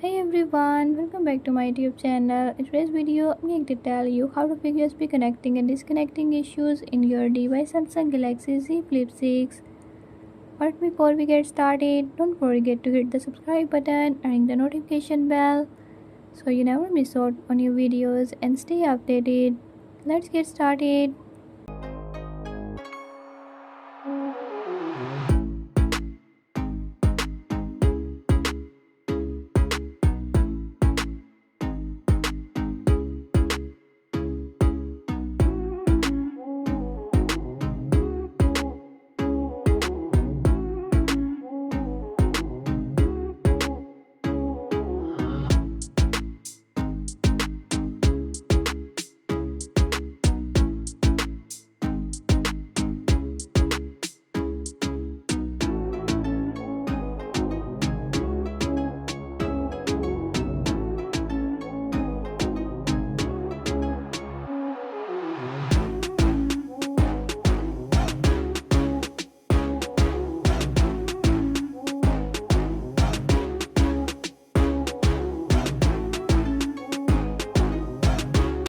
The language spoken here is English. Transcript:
Hey everyone, welcome back to my YouTube channel. In today's video, I'm going to tell you how to fix USB connecting and disconnecting issues in your device Samsung Galaxy Z Flip 6. But before we get started, don't forget to hit the subscribe button and ring the notification bell so you never miss out on new videos and stay updated. Let's get started.